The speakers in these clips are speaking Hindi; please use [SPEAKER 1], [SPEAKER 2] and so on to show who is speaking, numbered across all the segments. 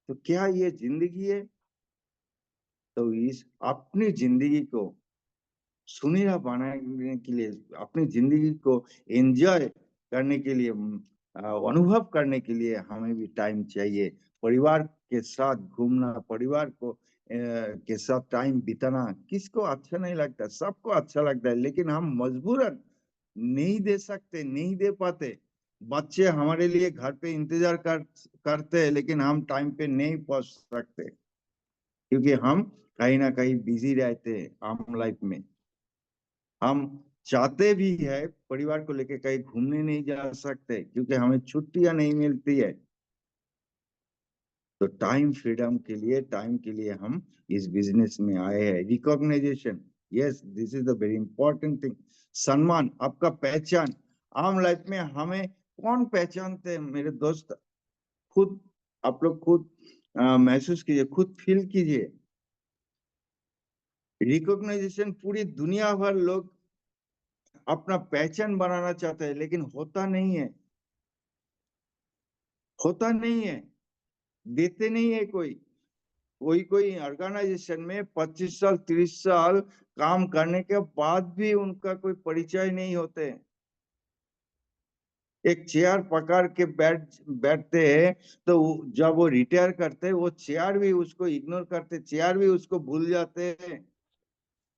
[SPEAKER 1] तो क्या ये जिंदगी है? तो इस अपनी जिंदगी को सुनहरा बनाने के लिए, अपनी जिंदगी को एंजॉय करने के लिए, अनुभव करने के लिए हमें भी टाइम चाहिए। परिवार के साथ घूमना, परिवार को के साथ टाइम बिताना किसको अच्छा नहीं लगता? सबको अच्छा लगता है, लेकिन हम मजबूरन नहीं दे सकते, नहीं दे पाते। बच्चे हमारे लिए घर पे इंतजार करते हैं, लेकिन हम टाइम पे नहीं पहुंच सकते, क्योंकि हम कहीं ना कहीं बिजी रहते हैं आम लाइफ में। हम चाहते भी है परिवार को लेकर कहीं घूमने नहीं जा सकते, क्योंकि हमें छुट्टियां नहीं मिलती है। तो टाइम फ्रीडम के लिए, टाइम के लिए हम इस बिजनेस में आए हैं। Recognization, yes, this is the very important thing. सम्मान, आपका पहचान। आम लाइफ में हमें कौन पहचानते हैं मेरे दोस्त? खुद, आप लोग खुद महसूस कीजिए, खुद फील कीजिए। रिकॉग्नाइजेशन, पूरी दुनिया भर लोग अपना पहचान बनाना चाहते हैं, लेकिन होता नहीं है, होता नहीं है, देते नहीं है कोई। कोई कोई ऑर्गेनाइजेशन में 25 साल 30 साल काम करने के बाद भी उनका कोई परिचय नहीं होते। एक चेयर पकड़ के बैठते हैं, तो जब वो रिटायर करते हैं, वो चेयर भी उसको इग्नोर करते, चेयर भी उसको भूल जाते हैं।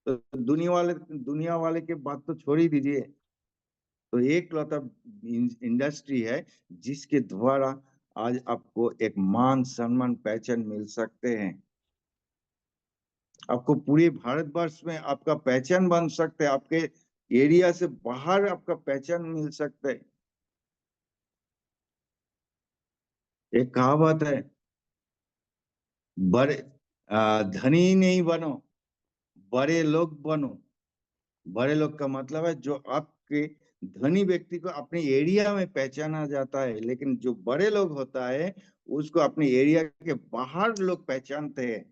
[SPEAKER 1] तो दुनिया वाले के बात तो छोड़ ही दीजिए। तो एक लौता इंडस्ट्री है जिसके द्वारा आज आपको एक मान सम्मान पहचान मिल सकते हैं। आपको पूरे भारतवर्ष में आपका पहचान बन सकते हैं, आपके एरिया से बाहर आपका पहचान मिल सकता है। एक कहावत है, बड़े धनी नहीं बनो, बड़े लोग बनो। बड़े लोग का मतलब है जो आपके धनी व्यक्ति को अपने एरिया में पहचाना जाता है, लेकिन जो बड़े लोग होता है उसको अपने एरिया के बाहर लोग पहचानते हैं।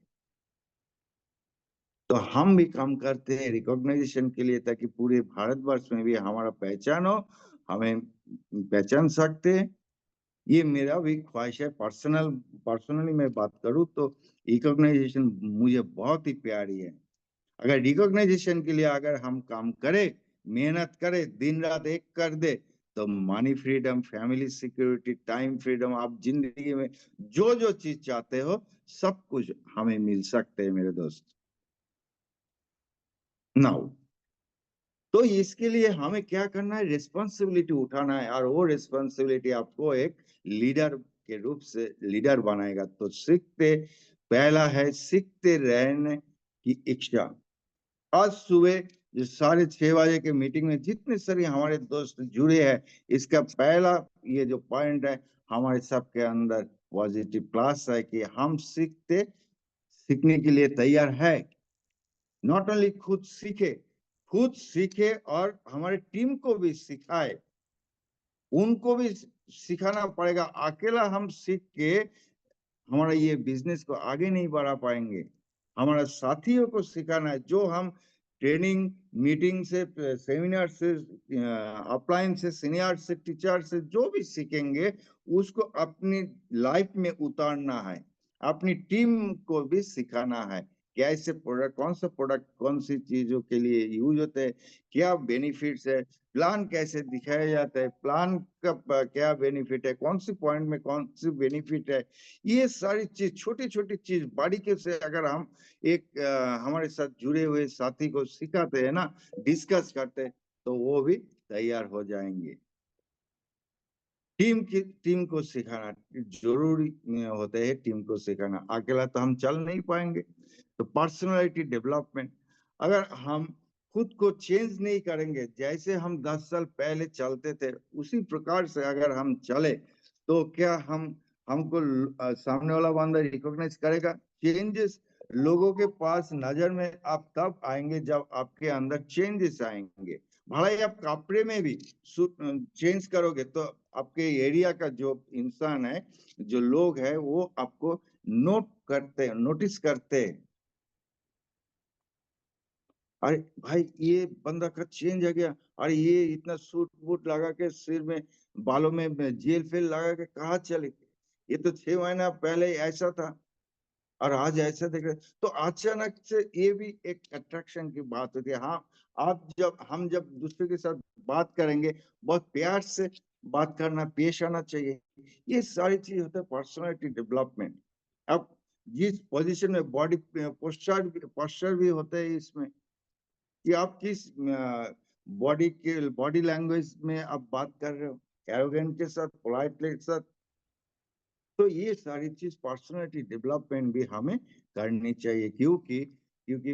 [SPEAKER 1] तो हम भी काम करते हैं रिकॉग्नाइजेशन के लिए, ताकि पूरे भारतवर्ष में भी हमारा पहचान हो, हमें पहचान सकते हैं। ये मेरा भी ख्वाहिश है। पर्सनली मैं बात करूँ तो रिकॉग्नाइजेशन मुझे बहुत ही प्यारी है। अगर रिकॉग्नाइजेशन के लिए अगर हम काम करें, मेहनत करें, दिन रात एक कर दे, तो money freedom, family security, time freedom, आप जिंदगी में जो जो चीज चाहते हो सब कुछ हमें मिल सकते हैं मेरे दोस्त। नाउ, तो इसके लिए हमें क्या करना है? रिस्पॉन्सिबिलिटी उठाना है, और वो रिस्पॉन्सिबिलिटी आपको एक लीडर के रूप से लीडर बनाएगा। तो पहला है सीखते रहने की इच्छा। आज सुबह जो 6:30 बजे के मीटिंग में जितने सारे हमारे दोस्त जुड़े हैं, इसका पहला ये जो पॉइंट है, हमारे सबके अंदर पॉजिटिव क्लास है कि हम सीखने के लिए तैयार है। नॉट ओनली खुद सीखे और हमारे टीम को भी सिखाए, उनको भी सिखाना पड़ेगा। अकेला हम सीख के हमारा ये बिजनेस को आगे नहीं बढ़ा पाएंगे। हमारा साथियों को सिखाना है। जो हम ट्रेनिंग, मीटिंग से, सेमिनार से, अपलाइन से, सीनियर से, टीचर से जो भी सीखेंगे, उसको अपनी लाइफ में उतारना है, अपनी टीम को भी सिखाना है। कैसे प्रोडक्ट, कौन सा प्रोडक्ट कौन सी चीजों के लिए यूज होते हैं, क्या बेनिफिट्स है, प्लान कैसे दिखाया जाता है, प्लान का क्या बेनिफिट है, कौन सी पॉइंट में कौन सी बेनिफिट है। ये सारी चीज, छोटी छोटी चीज बारीकी से अगर हम एक हमारे साथ जुड़े हुए साथी को सिखाते हैं ना, डिस्कस करते हैं, तो वो भी तैयार हो जाएंगे। टीम को सिखाना जरूरी होता है, टीम को सिखाना, अकेला तो हम चल नहीं पाएंगे। तो पर्सनालिटी डेवलपमेंट, अगर हम खुद को चेंज नहीं करेंगे, जैसे हम 10 साल पहले चलते थे उसी प्रकार से अगर हम चले, तो क्या हमको सामने वाला बंदा रिकॉग्नाइज करेगा? चेंजेस लोगों के पास नजर में आप तब आएंगे जब आपके अंदर चेंजेस आएंगे। भले ही आप कपड़े में भी चेंज करोगे, तो आपके एरिया का जो इंसान है, जो लोग है, वो आपको नोटिस करते हैं। अरे भाई, ये बंदा का चेंज आ गया, अरे ये इतना सूट बूट लगा के, सिर में बालों में जेल फेल लगा के कहाँ चले, ये तो 6 महीना पहले ऐसा था और आज ऐसा देख रहे, तो अचानक से ये भी एक अट्रैक्शन की बात होती है। हाँ, आप जब दूसरे के साथ बात करेंगे, बहुत प्यार से बात करना, पेश आना चाहिए। ये सारी चीज होता है पर्सनालिटी डेवलपमेंट। अब जिस पोजीशन में बॉडी पोस्चर भी होता है इसमें, कि आप किस बॉडी लैंग्वेज में आप बात कर रहे हो, एरोगेंट के साथ, पोलाइटली के साथ। तो ये सारी चीज पर्सनालिटी डेवलपमेंट भी हमें करनी चाहिए, क्योंकि क्योंकि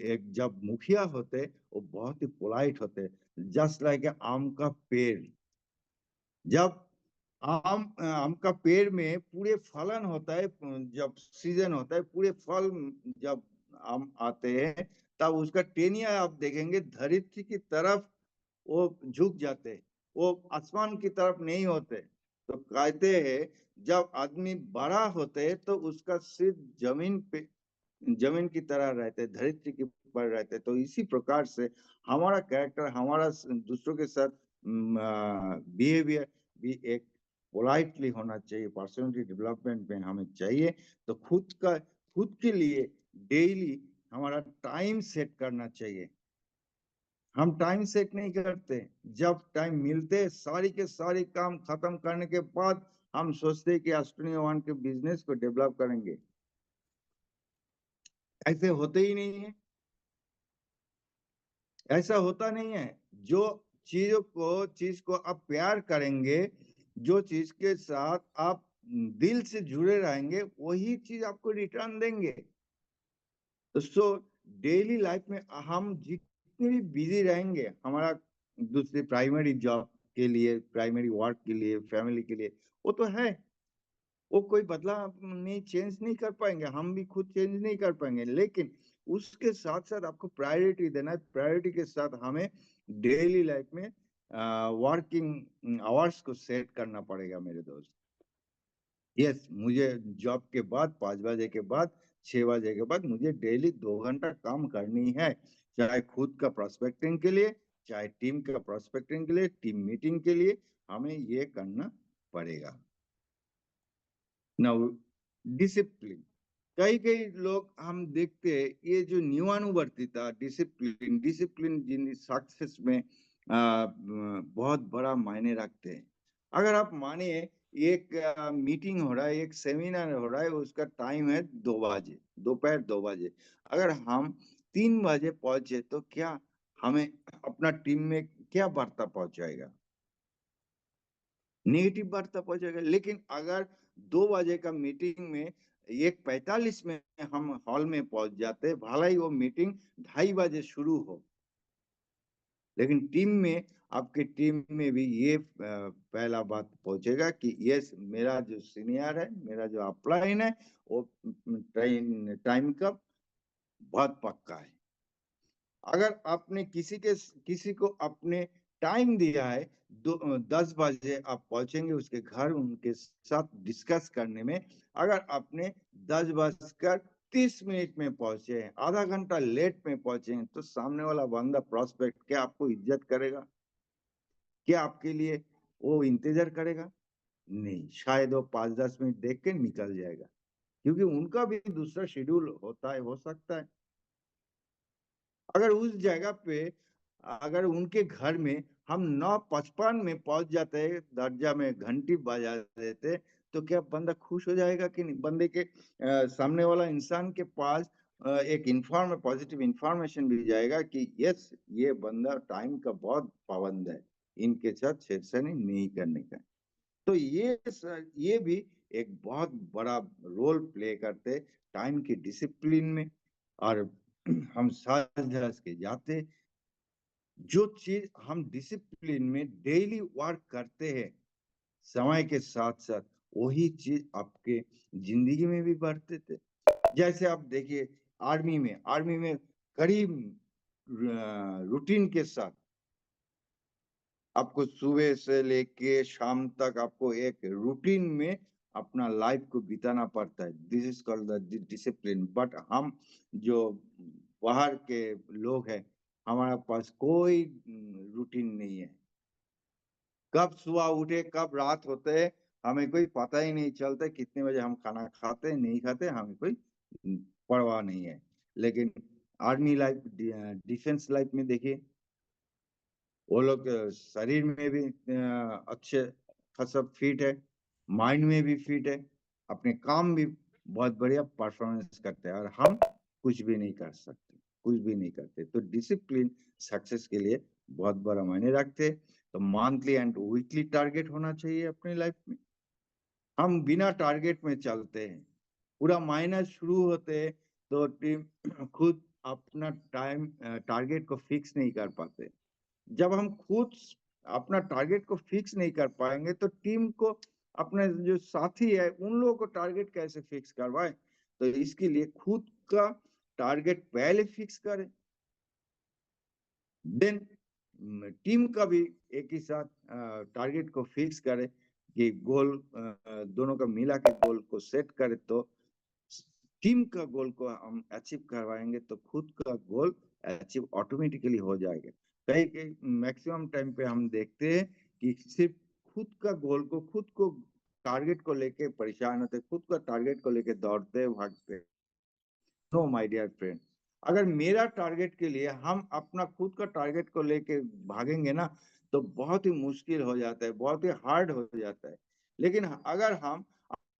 [SPEAKER 1] एक जब मुखिया होते वो बहुत ही पोलाइट होते, जस्ट लाइक आम का पेड़। जब आम का पेड़ में पूरे फलन होता है, जब सीजन होता है, पूरे फल जब आम आते हैं, तब उसका टेनिया आप देखेंगे धरती की तरफ वो झुक जाते, वो आसमान की तरफ नहीं होते। तो कहते हैं जब आदमी बड़ा होते है तो उसका सिर जमीन की तरह रहते, धरती के ऊपर रहते। तो इसी प्रकार से हमारा कैरेक्टर, हमारा दूसरों के साथ बिहेवियर भी एक पोलाइटली होना चाहिए। पर्सनालिटी डेवलपमेंट में हमें चाहिए तो खुद के लिए डेली हमारा टाइम सेट करना चाहिए। हम टाइम सेट नहीं करते, जब टाइम मिलते सारी के सारी काम खत्म करने के बाद हम सोचते हैं कि अश्विनी वन के बिजनेस को डेवलप करेंगे। ऐसे होते ही नहीं है, ऐसा होता नहीं है। जो चीज को आप प्यार करेंगे, जो चीज के साथ आप दिल से जुड़े रहेंगे, वही चीज आपको रिटर्न देंगे। तो डेली लाइफ में हम जितने भी बिजी रहेंगे, हमारा दूसरे प्राइमरी जॉब के लिए, प्राइमरी वर्क के लिए, फैमिली के लिए, वो तो है, वो कोई बदलाव नहीं, चेंज नहीं कर पाएंगे, हम भी खुद चेंज नहीं कर पाएंगे। लेकिन उसके साथ साथ आपको प्रायोरिटी देना है। प्रायोरिटी के साथ हमें डेली लाइफ में वर्किंग आवर्स को सेट करना पड़ेगा मेरे दोस्त। यस, मुझे जॉब के बाद 5 बजे के बाद, 6 बजे के बाद मुझे डेली 2 घंटा काम करनी है, चाहे खुद का प्रोस्पेक्टिंग के लिए, चाहे टीम का प्रोस्पेक्टिंग के लिए, टीम मीटिंग के लिए, हमें ये करना पड़ेगा। नाउ डिसिप्लिन, कई कई लोग हम देखते हैं ये जो नियमानुवर्तिता, डिसिप्लिन डिसिप्लिन जिन सक्सेस में बहुत बड़ा मायने रखते हैं। अगर आप मानिए एक मीटिंग हो रहा है, एक सेमिनार हो रहा है, उसका टाइम है 2 बजे, दोपहर 2 बजे। अगर हम 3 बजे पहुंचे तो क्या हमें अपना टीम में क्या वार्ता पहुंचाएगा? नेगेटिव वार्ता पहुंचेगा। लेकिन अगर 2 बजे का मीटिंग में 1:45 में हम हॉल में पहुंच जाते, भले ही वो मीटिंग 2:30 बजे शुरू हो, लेकिन टीम में, आपके टीम में भी ये पहला बात पहुंचेगा कि यस, मेरा जो सीनियर है, मेरा जो अपलाइन है, वो टाइम का बहुत पक्का है। अगर आपने किसी को अपने टाइम दिया है, 10 बजे आप पहुंचेंगे उसके घर, उनके साथ डिस्कस करने में। अगर आपने 10:30 में पहुंचे हैं, आधा घंटा लेट में पहुंचे हैं, तो सामने वाला बंदा प्रोस्पेक्ट क्या आपको इज्जत करेगा? क्या आपके लिए वो इंतजार करेगा? नहीं, शायद वो 5-10 मिनट देख के निकल जाएगा, क्योंकि उनका भी दूसरा शेड्यूल होता है, हो सकता है। अगर उस जगह पे, अगर उनके घर में हम 9:55 में पहुंच जाते, दरजा में घंटी बजा देते, तो क्या बंदा खुश हो जाएगा कि नहीं? बंदे के सामने वाला इंसान के पास एक पॉजिटिव इंफॉर्मेशन भी जाएगा कि यस, ये बंदा टाइम का बहुत पाबंद है, इनके साथ छेड़छाड़ी नहीं करने का। तो ये भी एक बहुत बड़ा रोल प्ले करते टाइम की डिसिप्लिन में। और हम साज धज के जाते, जो चीज हम डिसिप्लिन में डेली वर्क करते हैं समय के साथ साथ, वही चीज आपके जिंदगी में भी बढ़ते थे। जैसे आप देखिए आर्मी में करीब रूटीन के साथ आपको सुबह से लेके शाम तक आपको एक रूटीन में अपना लाइफ को बिताना पड़ता है। This is called the discipline. But हम जो बाहर के लोग हैं, हमारे पास कोई रूटीन नहीं है। कब सुबह उठे, कब रात होते है, हमें कोई पता ही नहीं चलता कितने बजे हम खाना खाते नहीं खाते, हमें कोई परवाह नहीं है। लेकिन आर्मी लाइफ, डिफेंस लाइफ में देखिए, वो लोग शरीर में भी अच्छे खासा फिट है, माइंड में भी फिट है, अपने काम भी बहुत बढ़िया परफॉर्मेंस करते हैं, और हम कुछ भी नहीं कर सकते, कुछ भी नहीं करते। तो डिसिप्लिन सक्सेस के लिए बहुत बड़ा मायने रखते। तो मंथली एंड वीकली टारगेट होना चाहिए अपनी लाइफ में। हम बिना टारगेट में चलते हैं, पूरा महीना शुरू होते हैं तो टीम खुद अपना टाइम टारगेट को फिक्स नहीं कर पाते। जब हम खुद अपना टारगेट को फिक्स नहीं कर पाएंगे तो टीम को, अपने जो साथी है उन लोगों को टारगेट कैसे फिक्स करवाए? तो इसके लिए खुद का टारगेट पहले फिक्स करें, देन टीम का भी एक ही साथ टारगेट को फिक्स करें कि गोल दोनों का मिला के गोल को सेट करें। तो टीम का गोल को हम अचीव करवाएंगे तो खुद का गोल अचीव ऑटोमेटिकली हो जाएगा। कहीं कहीं मैक्सिमम टाइम पे हम देखते हैं कि सिर्फ खुद का गोल को, खुद को टारगेट को लेके परेशान होते, खुद का टारगेट को लेके दौड़ते भागते। नो माय डियर फ्रेंड, अगर मेरा टारगेट के लिए हम अपना खुद का टारगेट को लेके भागेंगे ना, तो बहुत ही मुश्किल हो जाता है, बहुत ही हार्ड हो जाता है। लेकिन अगर हम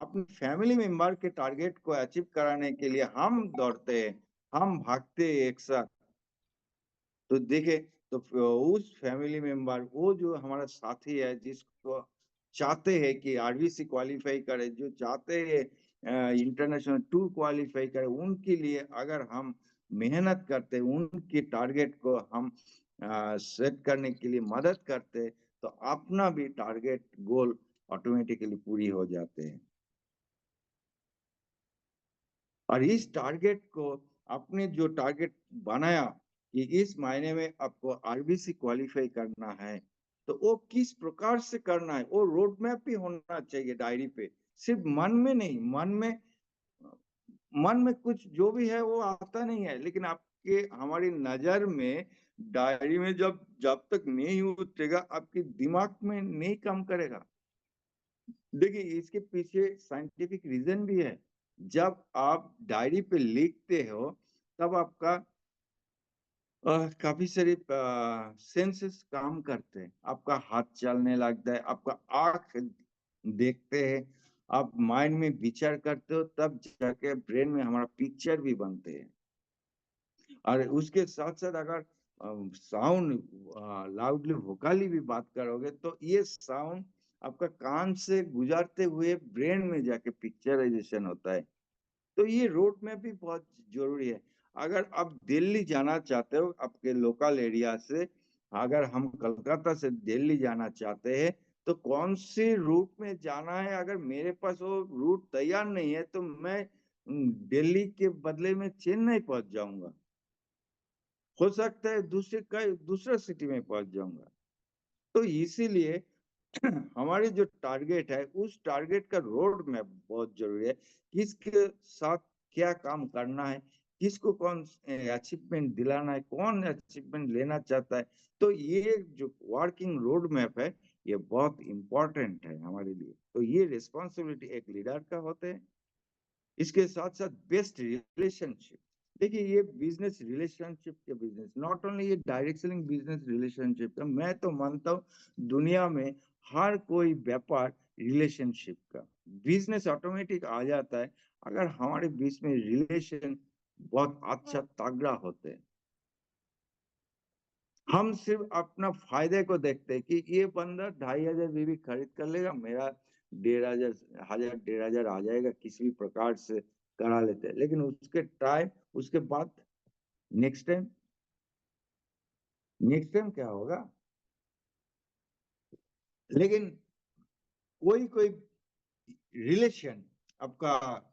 [SPEAKER 1] अपने फैमिली मेंबर के टारगेट को अचीव कराने के लिए हम दौड़ते हैं, हम भागते हैं एक साथ, तो देखे तो उस फैमिली मेंबर, वो जो हमारा साथी है जिसको चाहते हैं कि आरबीसी क्वालिफाई करे, जो चाहते हैं इंटरनेशनल टूर क्वालिफाई करे, उनके लिए अगर हम मेहनत करते, उनके टारगेट को हम सेट करने के लिए मदद करते, तो अपना भी टारगेट गोल ऑटोमेटिकली पूरी हो जाते हैं। और इस टारगेट को, आपने जो टारगेट बनाया कि इस महीने में आपको आरबीसी क्वालिफाई करना है, तो वो किस प्रकार से करना है, वो रोड मैप भी होना चाहिए डायरी पे। सिर्फ मन में नहीं, मन में कुछ जो भी है वो आता नहीं है, लेकिन आपके, हमारी नजर में डायरी में जब जब तक नहीं उतरेगा, आपके दिमाग में नहीं काम करेगा। देखिए, इसके पीछे साइंटिफिक रीजन भी है। जब आप डायरी पे लिखते हो, तब आपका काफी सारे सेंसेस काम करते हैं। आपका हाथ चलने लगता है, आपका आंख देखते हैं, आप माइंड में विचार करते हो, तब जाके ब्रेन में हमारा पिक्चर भी बनते हैं। और उसके साथ साथ अगर साउंड लाउडली वोकली भी बात करोगे, तो ये साउंड आपका कान से गुजरते हुए ब्रेन में जाके पिक्चराइजेशन होता है। तो ये रोड मैप भी बहुत जरूरी है। अगर आप दिल्ली जाना चाहते हो, आपके लोकल एरिया से, अगर हम कलकत्ता से दिल्ली जाना चाहते हैं, तो कौन से रूट में जाना है, अगर मेरे पास वो रूट तैयार नहीं है, तो मैं दिल्ली के बदले में चेन्नई पहुंच जाऊंगा, हो सकता है दूसरा सिटी में पहुंच जाऊंगा। तो इसीलिए हमारे जो टारगेट है, उस टारगेट का रोड मैप बहुत जरूरी है। किसके साथ क्या काम करना है, किसको कौन अचीवमेंट दिलाना है, कौन अचीवमेंट लेना चाहता है। तो ये जो वर्किंग रोड मैप है, ये बहुत इंपॉर्टेंट है हमारे लिए। तो ये रिस्पॉन्सिबिलिटी एक लीडर का होते हैं। इसके साथ साथ बेस्ट रिलेशनशिप, देखिए ये बिजनेस रिलेशनशिप के बिजनेस, नॉट ओनली ये डायरेक्ट सेलिंग बिजनेस रिलेशनशिप का, मैं तो मानता हूँ दुनिया में हर कोई व्यापार रिलेशनशिप का, बिजनेस ऑटोमेटिक आ जाता है अगर हमारे बीच में रिलेशन बहुत अच्छा तगड़ा होते हैं। हम सिर्फ अपना फायदे को देखते हैं कि ये बंदा 2,500 बीबी खरीद कर लेगा, मेरा 1,500 आ जाएगा, किसी भी प्रकार से करा लेते हैं। लेकिन उसके टाइम, उसके बाद नेक्स्ट टाइम, नेक्स्ट टाइम क्या होगा? लेकिन कोई कोई रिलेशन आपका,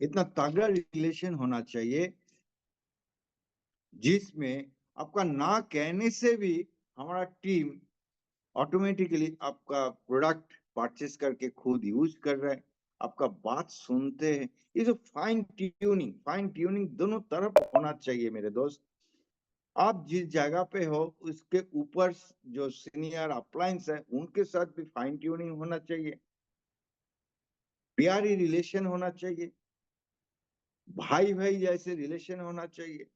[SPEAKER 1] इतना तगड़ा रिलेशन होना चाहिए जिसमें आपका ना कहने से भी हमारा टीम ऑटोमेटिकली आपका प्रोडक्ट परचेस करके खुद यूज कर रहे हैं, आपका बात सुनते हैं। ये जो फाइन ट्यूनिंग दोनों तरफ होना चाहिए मेरे दोस्त। आप जिस जगह पे हो, उसके ऊपर जो सीनियर अपलायंस है, उनके साथ भी फाइन ट्यूनिंग होना चाहिए। प्यारी रिलेशन होना चाहिए, भाई भाई जैसे रिलेशन होना चाहिए।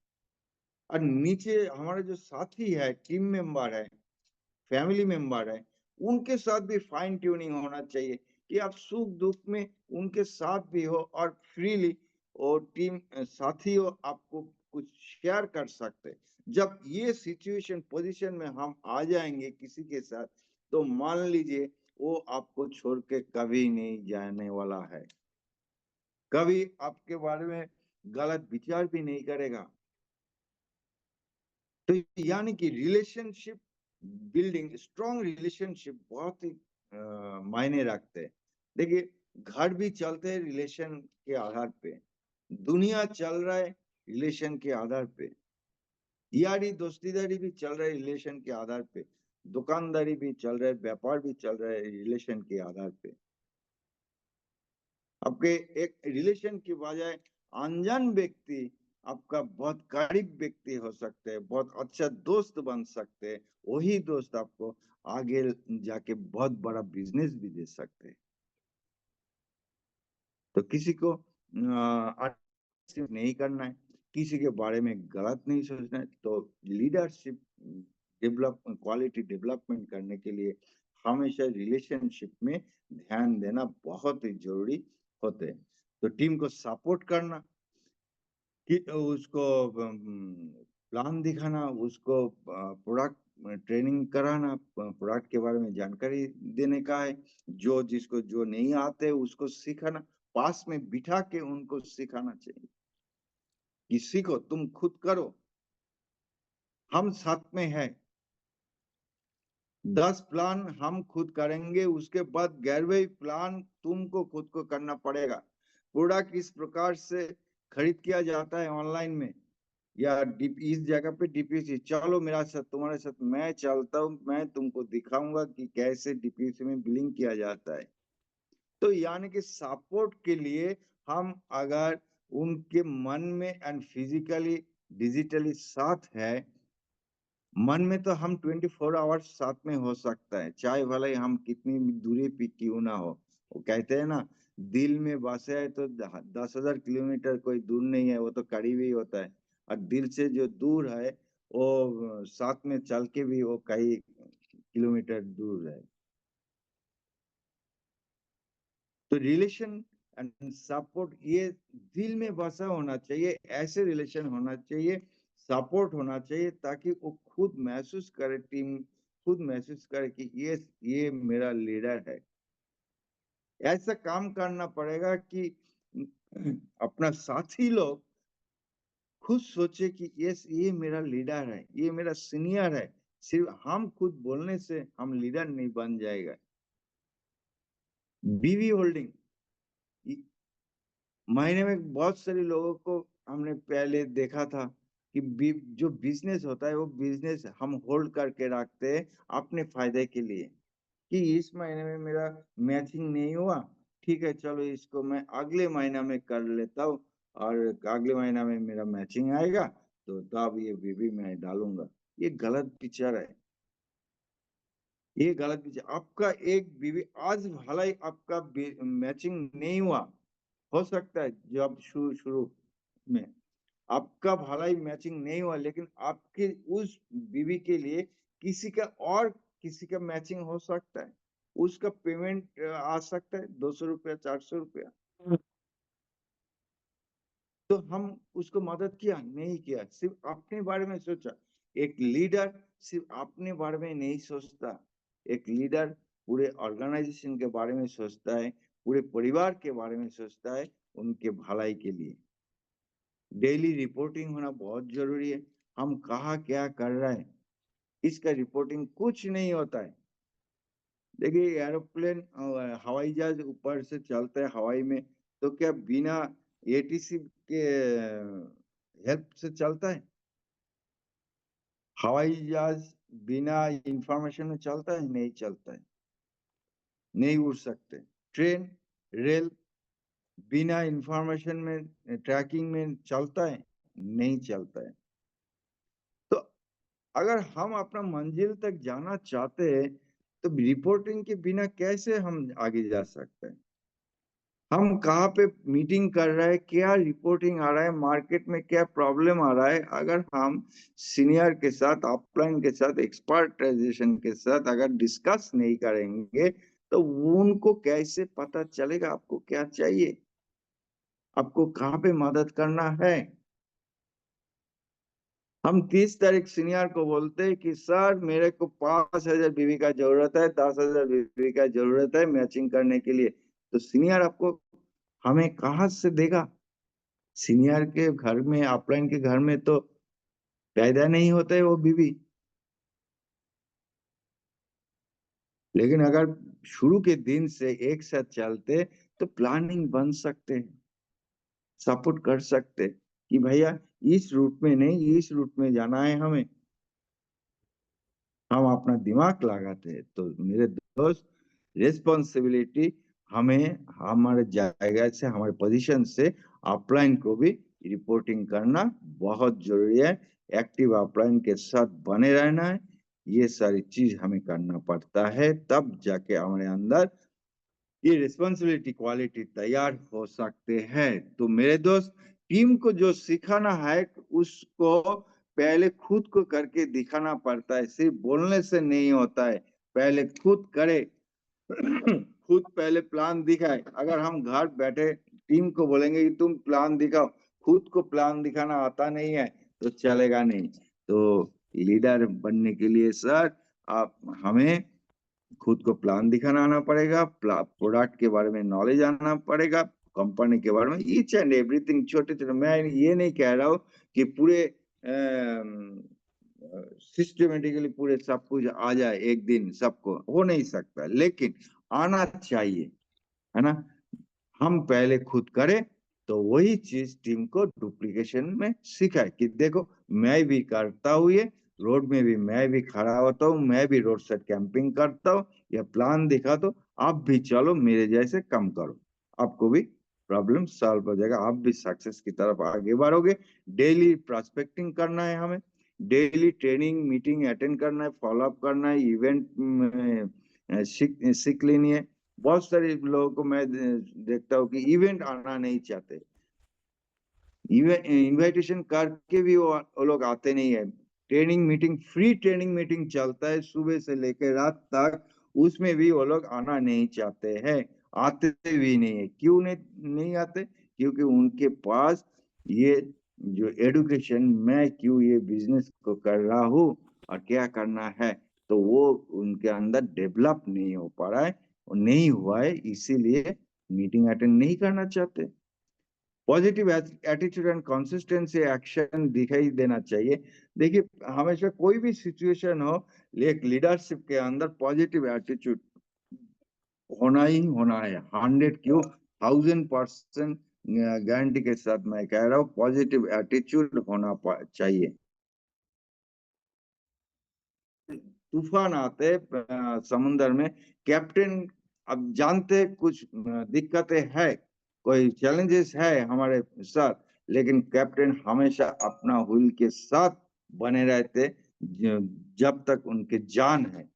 [SPEAKER 1] और नीचे हमारे जो साथी है, टीम मेंबर है, फैमिली मेंबर है, उनके साथ भी फाइन ट्यूनिंग होना चाहिए कि आप सुख दुख में उनके साथ भी हो और फ्रीली और टीम साथी हो, आपको कुछ शेयर कर सकते हैं। जब ये सिचुएशन पोजीशन में हम आ जाएंगे किसी के साथ, तो मान लीजिए वो आपको छोड़ के कभी नहीं जाने वाला है, कभी आपके बारे में गलत विचार भी नहीं करेगा। तो यानी कि रिलेशनशिप बिल्डिंग, स्ट्रॉन्ग रिलेशनशिप बहुत ही मायने रखते हैं। देखिए, घर भी चलते हैं रिलेशन के आधार पे, दुनिया चल रहा है रिलेशन के आधार पे, यारी दोस्तीदारी भी चल रहा है रिलेशन के आधार पे, दुकानदारी भी चल रहा है, व्यापार भी चल रहा है रिलेशन के आधार पे। आपके एक रिलेशन की बजाय अनजान व्यक्ति आपका बहुत करीब व्यक्ति हो सकते हैं, बहुत अच्छा दोस्त बन सकते हैं। वही दोस्त आपको आगे जाके बहुत बड़ा बिजनेस भी दे सकते हैं। तो किसी को नहीं करना है, किसी के बारे में गलत नहीं सोचना है। तो लीडरशिप डेवलप क्वालिटी डेवलपमेंट करने के लिए हमेशा रिलेशनशिप में ध्यान देना बहुत ही जरूरी होते हैं। तो टीम को सपोर्ट करना, कि उसको प्लान दिखाना, उसको प्रोडक्ट ट्रेनिंग कराना, प्रोडक्ट के बारे में जानकारी देने का है, जो जिसको जो नहीं आते उसको सिखाना, पास में बिठा के उनको सिखाना चाहिए कि सीखो, तुम खुद करो, हम साथ में हैं। 10 प्लान हम खुद करेंगे, उसके बाद 11वें प्लान तुमको खुद को करना पड़ेगा। प्रोडक्ट इस प्रकार से खरीद किया जाता है ऑनलाइन में, या इस जगह पे डीपीसी, चलो मेरा साथ, तुम्हारे साथ मैं चलता हूँ, मैं तुमको दिखाऊंगा कि कैसे डीपीसी में बिलिंग किया जाता है। तो यानी कि सपोर्ट के लिए हम अगर उनके मन में एंड फिजिकली डिजिटली साथ है, मन में तो हम 24 आवर्स साथ में हो सकता है, चाहे भले ही हम कितनी भी दूरी पे क्यों ना हो। वो कहते हैं ना, दिल में बसे है तो 10,000 किलोमीटर कोई दूर नहीं है, वो तो करीब ही होता है। और दिल से जो दूर है, वो साथ में चल के भी वो कई किलोमीटर दूर है। तो रिलेशन एंड सपोर्ट ये दिल में बसा होना चाहिए, ऐसे रिलेशन होना चाहिए, सपोर्ट होना चाहिए, ताकि वो खुद महसूस करे, टीम खुद महसूस करे कि ये मेरा लीडर है। ऐसा काम करना पड़ेगा कि अपना साथी लोग खुद सोचे कि ये मेरा लीडर है, ये मेरा सीनियर है। सिर्फ हम खुद बोलने से हम लीडर नहीं बन जाएगा। बीवी होल्डिंग, महीने में बहुत सारे लोगों को हमने पहले देखा था कि जो बिजनेस होता है वो बिजनेस हम होल्ड करके रखते हैं अपने फायदे के लिए, कि इस महीने में मेरा मैचिंग नहीं हुआ, ठीक है चलो इसको मैं अगले महीना में कर लेता हूँ, और अगले महीना में मेरा मैचिंग आएगा तो तब ये बीबी मैं डालूंगा। ये गलत विचार है, ये गलत विचार। आपका एक बीवी आज भला ही आपका मैचिंग नहीं हुआ, हो सकता है जब शुरू शुरू में आपका भलाई मैचिंग नहीं हुआ, लेकिन आपके उस बीवी के लिए किसी का और किसी का मैचिंग हो सकता है, उसका पेमेंट आ सकता है 200 रुपया, 400 रुपया। तो हम उसको मदद किया नहीं किया, सिर्फ अपने बारे में सोचा। एक लीडर सिर्फ अपने बारे में नहीं सोचता, एक लीडर पूरे ऑर्गेनाइजेशन के बारे में सोचता है, पूरे परिवार के बारे में सोचता है, उनके भलाई के लिए। डेली रिपोर्टिंग होना बहुत जरूरी है, हम कहाँ क्या कर रहे हैं इसका रिपोर्टिंग कुछ नहीं होता है। देखिए, एरोप्लेन हवाई जहाज ऊपर से चलता है हवाई में, तो क्या बिना एटीसी के हेल्प से चलता है? हवाई जहाज बिना इंफॉर्मेशन में चलता है? नहीं चलता है, नहीं उड़ सकते। ट्रेन, रेल बिना इंफॉर्मेशन में ट्रैकिंग में चलता है? नहीं चलता है। तो अगर हम अपना मंजिल तक जाना चाहते हैं, तो रिपोर्टिंग के बिना कैसे हम आगे जा सकते हैं? हम कहाँ पे मीटिंग कर रहे हैं, क्या रिपोर्टिंग आ रहा है, मार्केट में क्या प्रॉब्लम आ रहा है, अगर हम सीनियर के साथ, अपलाइन के साथ, एक्सपर्टाइजेशन के साथ अगर डिस्कस नहीं करेंगे तो उनको कैसे पता चलेगा आपको क्या चाहिए, आपको कहाँ पे मदद करना है। हम 30 तारीख सीनियर को बोलते हैं कि सर मेरे को 5,000 बीवी का जरूरत है, 10,000 बीवी का जरूरत है मैचिंग करने के लिए, तो सीनियर आपको हमें कहाँ से देगा। सीनियर के घर में, अपलाइन के घर में तो पैदा नहीं होता है वो बीवी। लेकिन अगर शुरू के दिन से एक साथ चलते तो प्लानिंग बन सकते हैं, सपोर्ट कर सकते कि भैया इस रूट में नहीं, इस रूट में जाना है हमें, हम अपना दिमाग लगाते हैं। तो मेरे दोस्त, रिस्पॉन्सिबिलिटी हमें हमारे जायगा से, हमारे पोजीशन से अपलाइन को भी रिपोर्टिंग करना बहुत जरूरी है। एक्टिव अपलाइन के साथ बने रहना है, ये सारी चीज हमें करना पड़ता है, तब जाके हमारे अंदर ये रिस्पॉन्सिबिलिटी क्वालिटी तैयार हो सकते हैं। तो मेरे दोस्त, टीम को जो सिखाना है उसको पहले खुद को करके दिखाना पड़ता है, सिर्फ बोलने से नहीं होता है, पहले खुद करे। खुद पहले प्लान दिखाए। अगर हम घर बैठे टीम को बोलेंगे कि तुम प्लान दिखाओ, खुद को प्लान दिखाना आता नहीं है तो चलेगा नहीं। तो लीडर बनने के लिए सर, आप हमें खुद को प्लान दिखाना आना पड़ेगा, प्रोडक्ट के बारे में नॉलेज आना पड़ेगा, कंपनी के बारे में ईच एंड एवरीथिंग, छोटे छोटे। मैं ये नहीं कह रहा हूँ कि पूरे सिस्टमेटिकली पूरे सब कुछ आ जाए एक दिन सबको, हो नहीं सकता, लेकिन आना चाहिए, है ना। हम पहले खुद करें तो वही चीज टीम को डुप्लीकेशन में सिखाए कि देखो मैं भी करता हूँ, ये रोड में भी मैं भी खड़ा होता हूँ, मैं भी रोड साइड कैंपिंग करता हूँ, या प्लान दिखा तो आप भी चलो मेरे जैसे कम करो, आपको भी प्रॉब्लम सॉल्व हो जाएगा, आप भी सक्सेस की तरफ आगे बढ़ोगे। डेली प्रोस्पेक्टिंग करना है हमें, डेली ट्रेनिंग मीटिंग अटेंड करना है, फॉलो अप करना है, इवेंट सीख लेनी है। बहुत सारे लोगों को मैं देखता हूँ कि इवेंट आना नहीं चाहते, इनविटेशन करके भी वो लोग आते नहीं है। Training meeting, free training meeting चलता है सुबह से लेकर रात तक, उसमें भी वो लोग आना नहीं चाहते हैं, आते भी नहीं है। क्यों नहीं आते? क्योंकि उनके पास ये जो एडुकेशन, मैं क्यों ये बिजनेस को कर रहा हूँ और क्या करना है, तो वो उनके अंदर डेवलप नहीं हो पा रहा है, और नहीं हुआ है, इसीलिए मीटिंग अटेंड नहीं करना चाहते। Positive attitude and consistency action दिखाई देना चाहिए। देखिए, हमेशा कोई भी सिचुएशन हो, एक लीडरशिप के अंदर पॉजिटिव एटीट्यूड होना ही होना है। 100 क्यों, 1000% गारंटी के साथ मैं कह रहा हूँ, पॉजिटिव एटीट्यूड होना चाहिए। तूफान आते समुन्द्र में, कैप्टन अब जानते कुछ दिक्कतें है, कोई चैलेंजेस है हमारे साथ, लेकिन कैप्टन हमेशा अपना व्हील के साथ बने रहते, जब तक उनके जान है,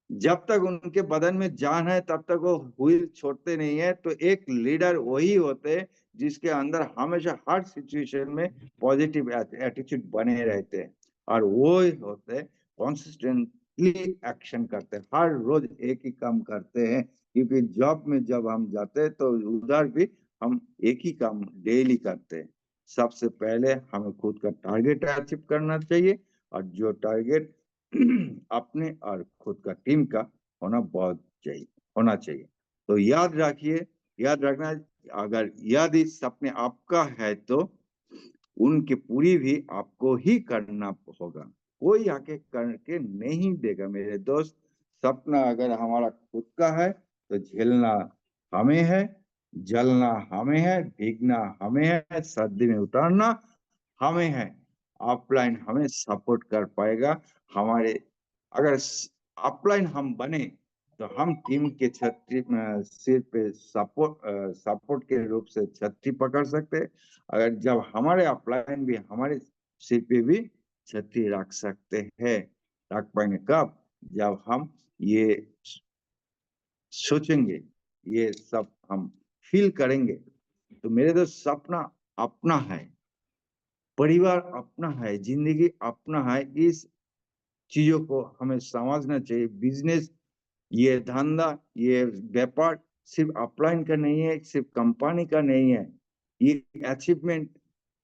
[SPEAKER 1] जब तक उनके बदन में जान है तब तक वो व्हील छोड़ते नहीं है। तो एक लीडर वही होते हैं जिसके अंदर हमेशा हर सिचुएशन में पॉजिटिव एटीट्यूड बने रहते हैं, और वो ही होते हैं कॉन्सिस्टेंटली एक्शन करते हैं, हर रोज एक ही काम करते हैं। क्योंकि जॉब में जब हम जाते हैं तो उधर भी हम एक ही काम डेली करते हैं। सबसे पहले हमें खुद का टारगेट अचीव करना चाहिए, और जो टारगेट अपने और खुद का टीम का होना चाहिए। तो याद रखिए, याद रखना, अगर यदि सपने आपका है तो उनकी पूरी भी आपको ही करना होगा, कोई आके करके नहीं देगा मेरे दोस्त। सपना अगर हमारा खुद का है तो झेलना हमें है, जलना हमें है, भीगना हमें है, सर्दी में उतारना हमें है। ऑफलाइन हमें सपोर्ट कर पाएगा। हमारे अगर अपलाइन हम बने तो हम टीम के छतरी सिर पे सपोर्ट के रूप से छतरी पकड़ सकते हैं। अगर जब हमारे अपलाइन भी हमारे सिर पे भी छतरी रख सकते हैं। रख पाएंगे कब? जब हम ये सोचेंगे, ये सब हम फील करेंगे, तो मेरे दोस्त सपना अपना है, परिवार अपना है, जिंदगी अपना है। इस चीजों को हमें समझना चाहिए। बिजनेस, ये धंधा, ये व्यापार सिर्फ अपलाइन का नहीं है, सिर्फ कंपनी का नहीं है। ये अचीवमेंट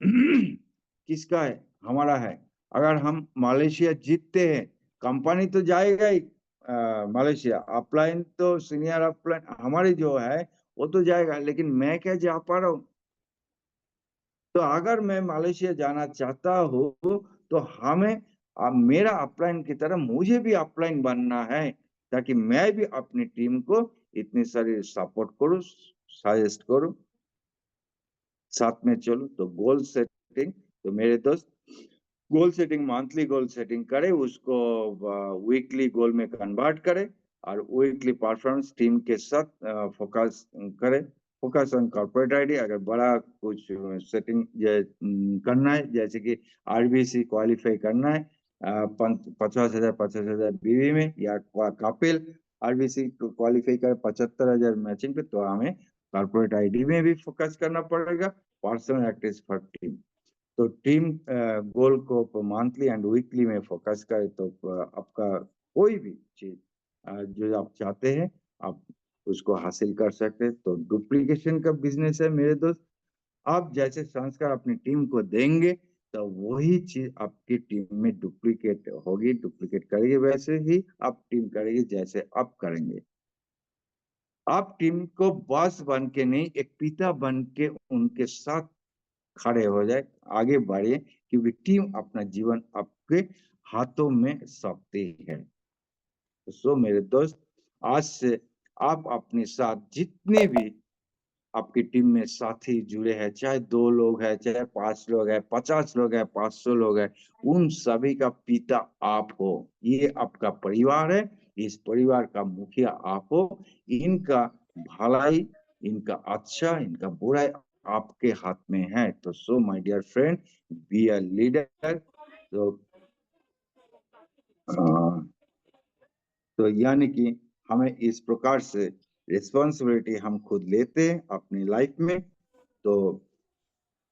[SPEAKER 1] किसका है? हमारा है। अगर हम मलेशिया जीतते हैं, कंपनी तो जाएगा ही मलेशिया, अपलाइन तो सीनियर अपलाइन हमारी जो है वो तो जाएगा, लेकिन मैं क्या जा पा रहा हूँ? तो अगर मैं मलेशिया जाना चाहता हूँ, तो हमें मेरा अपलाइन की तरह मुझे भी अपलाइन बनना है, ताकि मैं भी अपनी टीम को इतनी सारी सपोर्ट करूँ, सजेस्ट करूँ, साथ में चलूँ। तो गोल सेटिंग, तो मेरे दोस्त goal setting, monthly goal setting करे, उसको वीकली गोल में कन्वर्ट करे, और वीकली परफॉर्मेंस टीम के साथ फोकस करे। Focus on corporate ID. अगर बड़ा कुछ सेटिंग करना है, जैसे कि आरबीसी क्वालिफाई करना है 50,000 बीवी में, या कपिल आरबीसी क्वालिफाई कर 75,000 मैचिंग पे, तो हमें कॉर्पोरेट आईडी में भी फोकस करना पड़ेगा। पर्सनल एक्टिविटीज फॉर टीम, तो टीम गोल को मंथली एंड वीकली में फोकस करे, तो आपका कोई भी चीज जो आप चाहते हैं, आप उसको हासिल कर सकते हैं। तो डुप्लीकेशन का बिजनेस है मेरे दोस्त। आप जैसे संस्कार अपनी टीम को देंगे, तो वही चीज आपकी टीम में डुप्लीकेट होगी, डुप्लीकेट करेगी, वैसे ही आप टीम करेगी जैसे आप करेंगे। आप टीम को बॉस बन के नहीं, एक पिता बन के उनके साथ खड़े हो जाए, आगे बढ़े, क्योंकि टीम अपना जीवन आपके हाथों में सौंपती है। तो सो मेरे दोस्त, आज से आप अपने साथ जितने भी आपकी टीम में साथी जुड़े हैं, चाहे 2 लोग हैं, चाहे 5 लोग हैं, 50 लोग हैं, 500 लोग हैं, उन सभी का पिता आप हो। ये आपका परिवार है, इस परिवार का मुखिया आप हो। इनका भलाई, इनका अच्छा, इनका बुराई आपके हाथ में है। तो so my dear friend, be a leader. तो तो यानी कि हमें इस प्रकार से रिस्पॉन्सिबिलिटी हम खुद लेते हैं अपनी लाइफ में, तो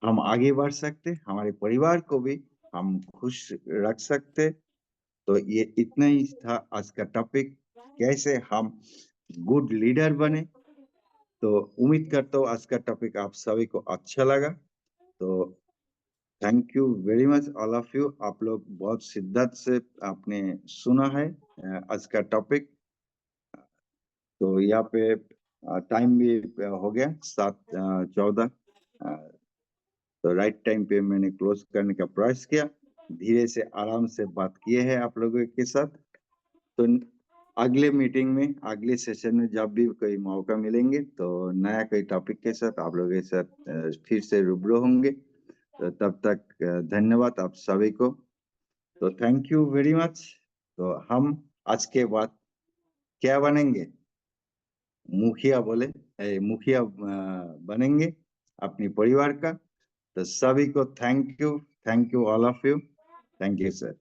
[SPEAKER 1] हम आगे बढ़ सकते, हमारे परिवार को भी हम खुश रख सकते। तो ये इतना ही था आज का टॉपिक, कैसे हम गुड लीडर बने। तो उम्मीद करता हूँ आज का टॉपिक आप सभी को अच्छा लगा। तो thank you very much all of you. आप लोग बहुत शिद्दत से आपने सुना है आज का टॉपिक। तो यहाँ पे टाइम भी हो गया 7:14। तो राइट टाइम पे मैंने क्लोज करने का प्रयास किया, धीरे से आराम से बात किए हैं आप लोगों के साथ। तो अगले मीटिंग में, अगले सेशन में जब भी कोई मौका मिलेंगे, तो नया कोई टॉपिक के साथ आप लोगों के साथ फिर से रूबरू होंगे। तो तब तक धन्यवाद आप सभी को। तो थैंक यू वेरी मच। तो हम आज के बाद क्या बनेंगे? मुखिया बोले, मुखिया बनेंगे अपनी परिवार का। तो सभी को thank you all of you. Thank you sir.